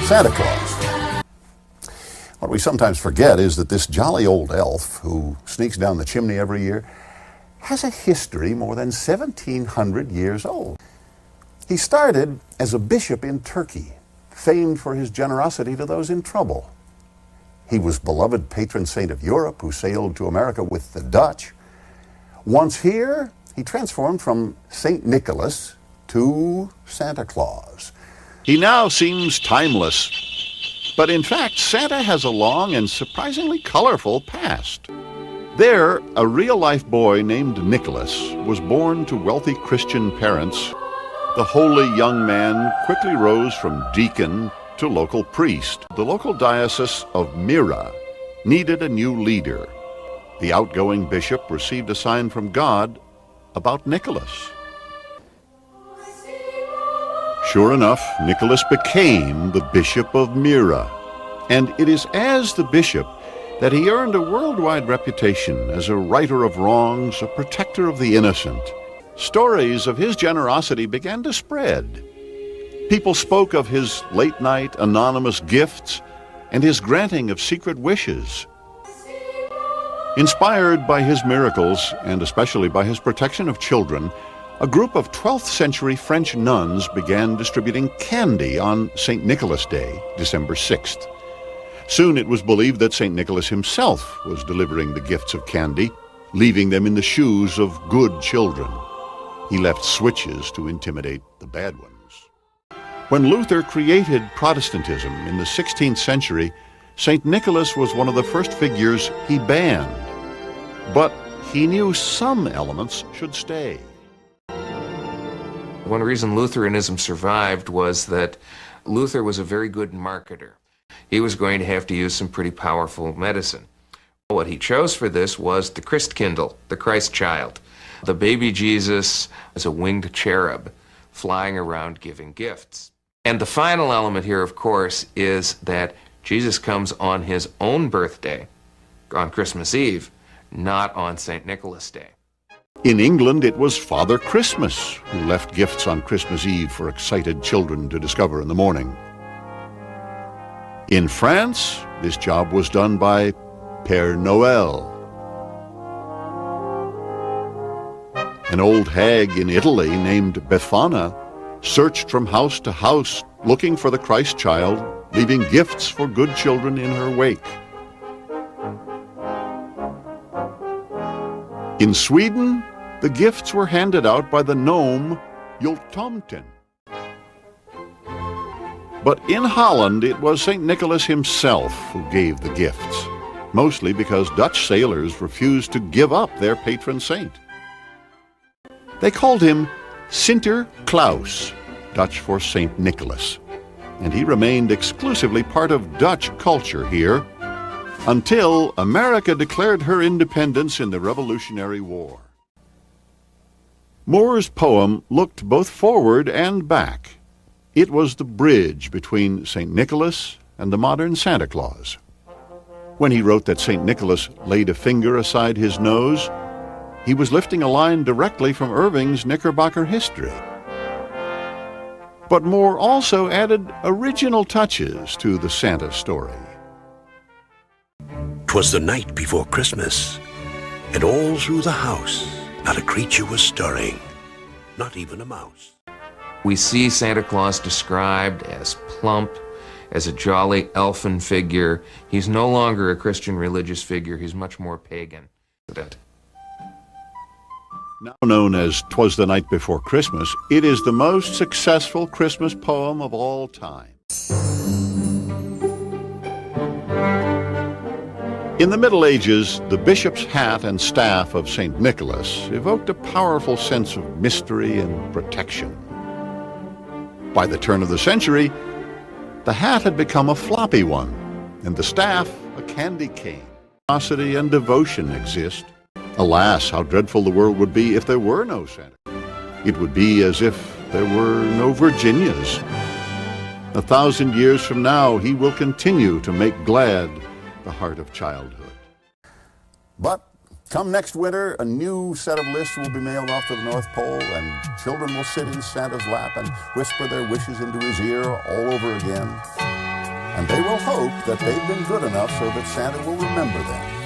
Santa Claus. What we sometimes forget is that this jolly old elf who sneaks down the chimney every year has a history more than 1,700 years old. He started as a bishop in Turkey, famed for his generosity to those in trouble. He was beloved patron saint of Europe who sailed to America with the Dutch. Once here, he transformed from St. Nicholas to Santa Claus. He now seems timeless, but in fact, Santa has a long and surprisingly colorful past. There, a real-life boy named Nicholas was born to wealthy Christian parents. The holy young man quickly rose from deacon to local priest. The local diocese of Myra needed a new leader. The outgoing bishop received a sign from God about Nicholas. Sure enough, Nicholas became the Bishop of Myra, and it is as the bishop that he earned a worldwide reputation as a righter of wrongs, a protector of the innocent. Stories of his generosity began to spread. People spoke of his late-night anonymous gifts and his granting of secret wishes. Inspired by his miracles, and especially by his protection of children, a group of 12th century French nuns began distributing candy on St. Nicholas Day, December 6th. Soon it was believed that St. Nicholas himself was delivering the gifts of candy, leaving them in the shoes of good children. He left switches to intimidate the bad ones. When Luther created Protestantism in the 16th century, St. Nicholas was one of the first figures he banned. But he knew some elements should stay. One reason Lutheranism survived was that Luther was a very good marketer. He was going to have to use some pretty powerful medicine. What he chose for this was the Christkindl, the Christ child. The baby Jesus is a winged cherub flying around giving gifts. And the final element here, of course, is that Jesus comes on his own birthday, on Christmas Eve, not on St. Nicholas Day. In England, it was Father Christmas who left gifts on Christmas Eve for excited children to discover in the morning. In France, this job was done by Père Noël. An old hag in Italy named Befana searched from house to house looking for the Christ child, leaving gifts for good children in her wake. In Sweden, the gifts were handed out by the gnome Jultomten. But in Holland, it was St. Nicholas himself who gave the gifts, mostly because Dutch sailors refused to give up their patron saint. They called him Sinterklaas, Dutch for St. Nicholas, and he remained exclusively part of Dutch culture here until America declared her independence in the Revolutionary War. Moore's poem looked both forward and back. It was the bridge between St. Nicholas and the modern Santa Claus. When he wrote that St. Nicholas laid a finger aside his nose, he was lifting a line directly from Irving's Knickerbocker History. But Moore also added original touches to the Santa story. 'Twas the night before Christmas, and all through the house not a creature was stirring, not even a mouse. We see Santa Claus described as plump, as a jolly elfin figure. He's no longer a Christian religious figure, he's much more pagan. Now known as 'Twas the Night Before Christmas, it is the most successful Christmas poem of all time. In the Middle Ages, the bishop's hat and staff of St. Nicholas evoked a powerful sense of mystery and protection. By the turn of the century, the hat had become a floppy one, and the staff a candy cane. Generosity and devotion exist. Alas, how dreadful the world would be if there were no Santa. It would be as if there were no Virginias. 1,000 years from now, he will continue to make glad the heart of childhood. But come next winter, a new set of lists will be mailed off to the North Pole, and children will sit in Santa's lap and whisper their wishes into his ear all over again. and they will hope that they've been good enough so that Santa will remember them.